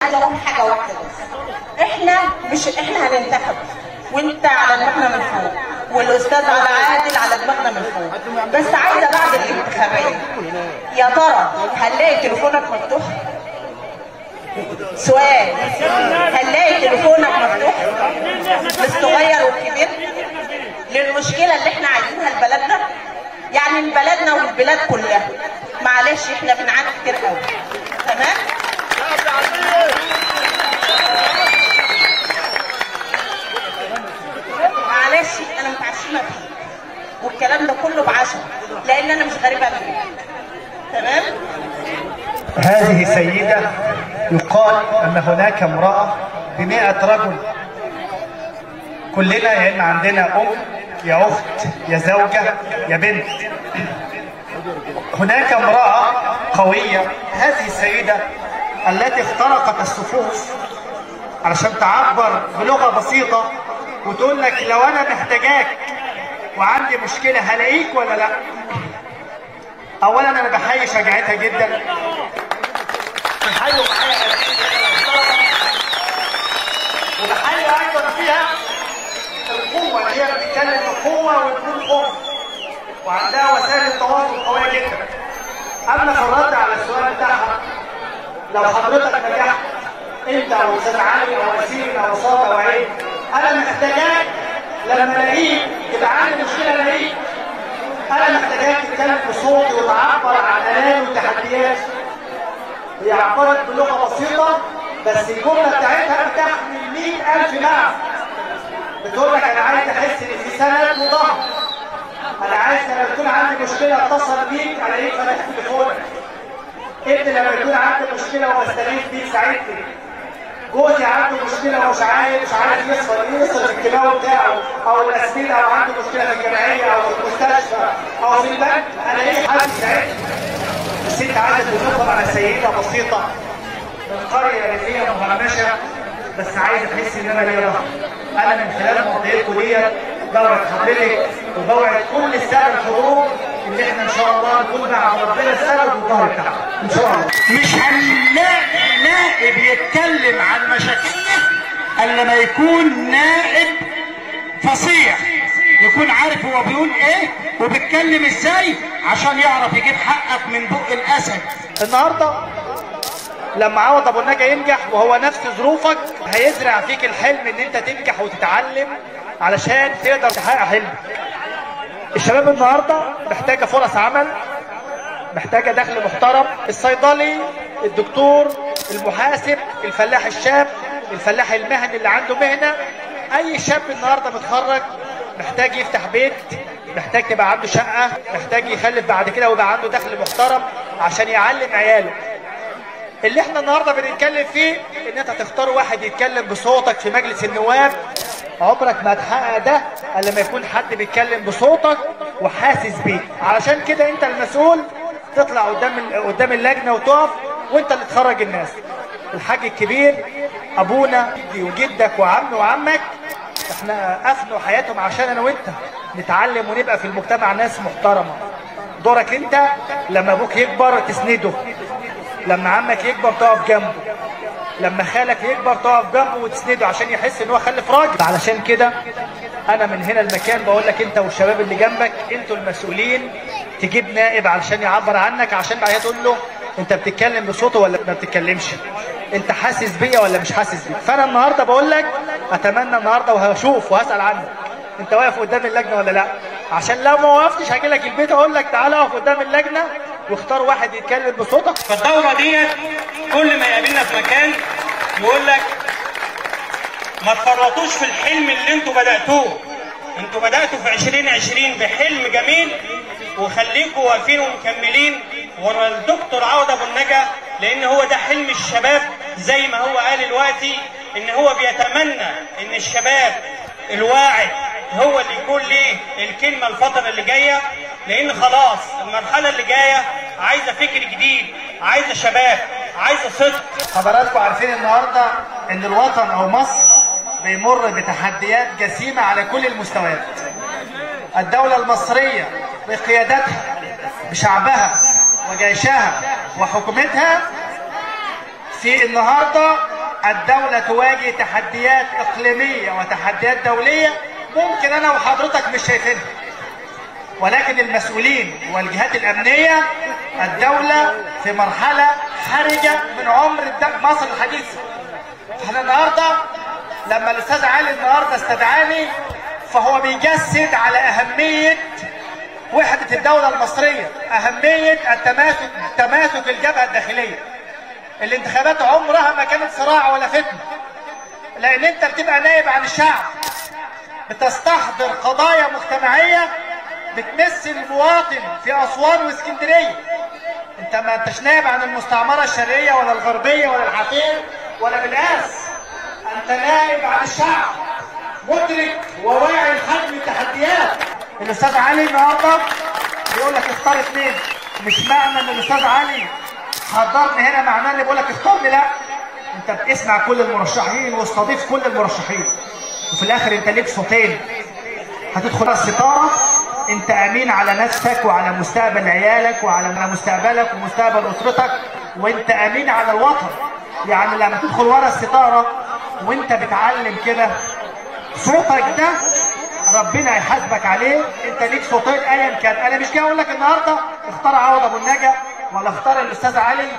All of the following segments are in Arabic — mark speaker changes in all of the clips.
Speaker 1: عايزه اقول حاجه واحده بس، احنا هننتخب وانت على دماغنا من فوق والاستاذ على عادل على دماغنا من فوق، بس عايزه بعد الانتخابات يا ترى هنلاقي تليفونك مفتوح؟ سؤال، هنلاقي تليفونك مفتوح للصغير والكبير للمشكله اللي احنا عايزينها لبلدنا؟ يعني لبلدنا والبلاد كلها. معلش احنا بنعاني كتير قوي. تمام؟ معلش انا متعشمه فيه والكلام ده كله بعشم، لان انا مش غريبه منك. تمام؟
Speaker 2: هذه سيدة يقال أن هناك امرأة ب100 رجل. كلنا يا إما عندنا أم يا أخت يا زوجة يا بنت. هناك امرأة قوية، هذه السيدة التي اخترقت الصفوف علشان تعبر بلغة بسيطة وتقول لك لو أنا محتاجاك وعندي مشكلة هلاقيك ولا لا. أولا أنا بحيي شجاعتها جدا، بحيي وبحيي أيضا فيها القوة اللي هي بتتكلم بقوة وتكون قوة وعندها وسائل التواصل قوية جدا. أما في الرد على السؤال بتاعها، لو حضرتك نجحت أنت أو أستاذ علي أو أسير أو صاد أو عين، أنا محتاجاك لما ألاقيك يبقى عندي مشكلة ألاقيك. أنا محتاجاك تتكلم بصوتي وتعبر عن آلامي وتحدياتي. هي عبرت بلغة بسيطة بس الجملة بتاعتها بتحمل 100,000 معنى. بتقول لك أنا عايز أحس إن في سند وظهر. أنا عايز لما يكون عندي مشكلة أتصل بيك ألاقيك فاتح تليفونك. ابني لما يكون عندي مشكلة وبستغيث بيك ساعدني. جوزي عنده مشكلة ومش عارف يصرف الكيماوي بتاعه أو الأسئلة، أو عنده مشكلة في الجمعية أو في المستشفى أو في البنك، ألاقي حد يساعدني. بس أنت عايز تدخل على سيدة بسيطة من قرية ريفية مهمشة بس عايز تحس إن أنا ليا ظهر. أنا من خلال مواضيعكم ديت بوعد حضرتك وبوعد كل السادة الحضور إن إحنا إن شاء الله نكون مع ربنا السند والظهر بتاعنا إن شاء الله.
Speaker 3: مش هنلاقي نائب يتكلم عن مشاكلنا الا لما يكون نائب فصيح، يكون عارف هو بيقول ايه وبيتكلم ازاي عشان يعرف يجيب حقك من بق الاسد.
Speaker 2: النهارده لما عوض ابو النجا ينجح وهو نفس ظروفك، هيزرع فيك الحلم ان انت تنجح وتتعلم علشان تقدر تحقق حلمك. الشباب النهارده محتاجه فرص عمل، محتاجه دخل محترم. الصيدلي، الدكتور، المحاسب، الفلاح الشاب، الفلاح المهني اللي عنده مهنه، اي شاب النهارده متخرج محتاج يفتح بيت، محتاج تبقى عنده شقه، محتاج يخلف بعد كده ويبقى عنده دخل محترم عشان يعلم عياله. اللي احنا النهارده بنتكلم فيه ان انت تختار واحد يتكلم بصوتك في مجلس النواب. عمرك ما هتحقق ده الا لما يكون حد بيتكلم بصوتك وحاسس بيك. علشان كده انت المسؤول تطلع قدام اللجنه وتقف وانت اللي تخرج الناس. الحاج الكبير ابونا وجدك وعمي وعمك احنا افنوا حياتهم عشان انا وانت نتعلم ونبقى في المجتمع ناس محترمه. دورك انت لما ابوك يكبر تسنده، لما عمك يكبر تقف جنبه، لما خالك يكبر تقف جنبه وتسنده عشان يحس ان هو خلف راجل. علشان كده انا من هنا المكان بقول لك انت والشباب اللي جنبك انتوا المسؤولين تجيب نائب علشان يعبر عنك، عشان بعدين تقول له انت بتتكلم بصوته ولا ما بتتكلمش، انت حاسس بيا ولا مش حاسس بيا. فانا النهارده بقول لك اتمنى النهارده وهشوف وهسال عنك انت واقف قدام اللجنه ولا لا، عشان لو ما وقفتش هاجي لك البيت اقول لك تعالى اقف قدام اللجنه واختار واحد يتكلم بصوتك.
Speaker 4: فالدوره ديت كل ما يقابلنا في مكان يقول لك ما تفرطوش في الحلم اللي انتوا بداتوه. انتوا بداتوا في 2020 بحلم جميل وخليكوا واقفين ومكملين ورا الدكتور عوض ابو النجا، لان هو ده حلم الشباب. زي ما هو قال دلوقتي ان هو بيتمنى ان الشباب الواعي هو اللي يكون ليه الكلمه الفتره اللي جايه، لان خلاص المرحله اللي جايه عايزه فكر جديد، عايزه شباب، عايزه صدق.
Speaker 2: حضراتكم عارفين النهارده ان الوطن او مصر بيمر بتحديات جسيمه على كل المستويات. الدوله المصريه بقيادتها بشعبها وجيشها وحكومتها في النهارده الدولة تواجه تحديات إقليمية وتحديات دولية ممكن أنا وحضرتك مش شايفينها، ولكن المسؤولين والجهات الأمنية الدولة في مرحلة حرجة من عمر مصر الحديثة. احنا النهارده لما الأستاذ علي النهارده استدعاني فهو بيجسد على أهمية وحدة الدولة المصرية، أهمية تماسك الجبهة الداخلية. الانتخابات عمرها ما كانت صراع ولا فتنة، لأن أنت بتبقى نائب عن الشعب، بتستحضر قضايا مجتمعية بتمثل المواطن في أسوان واسكندرية. أنت ما أنتش نائب عن المستعمرة الشرقية ولا الغربية ولا العتيق ولا بالقاس، أنت نائب عن الشعب مدرك وواعي لحجم التحديات. الأستاذ علي النهارده بيقول لك اختار اثنين، مش معنى ان الأستاذ علي حضرني هنا معناه اللي بيقول لك اختارني، لا، انت بتسمع كل المرشحين واستضيف كل المرشحين، وفي الاخر انت ليك صوتين. هتدخل الستاره انت امين على نفسك وعلى مستقبل عيالك وعلى مستقبلك ومستقبل اسرتك، وانت امين على الوطن. يعني لما تدخل ورا الستاره وانت بتعلم كده صوتك ده ربنا يحاسبك عليه. انت ليك صوتين ايا كان. انا مش جاي اقول لك النهارده اختار عوض ابو النجا ولا اختار الاستاذ علي،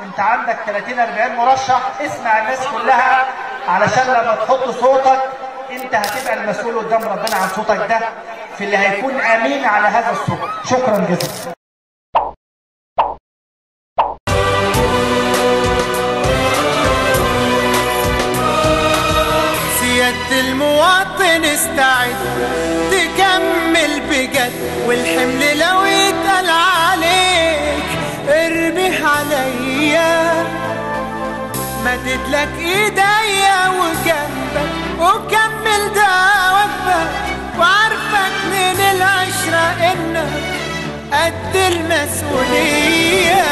Speaker 2: انت عندك 30 40 مرشح، اسمع الناس كلها علشان لما تحط صوتك انت هتبقى المسؤول قدام ربنا عن صوتك ده في اللي هيكون امين على هذا الصوت. شكرا جزيلا.
Speaker 5: سيادة المواطن استعد تكمل بجد، والحمل لو يتقل عليك ارميه عليا، مدد ايديا وجنبك وكمل ده واجبك، وعارفك من العشرة انك قد المسؤولية.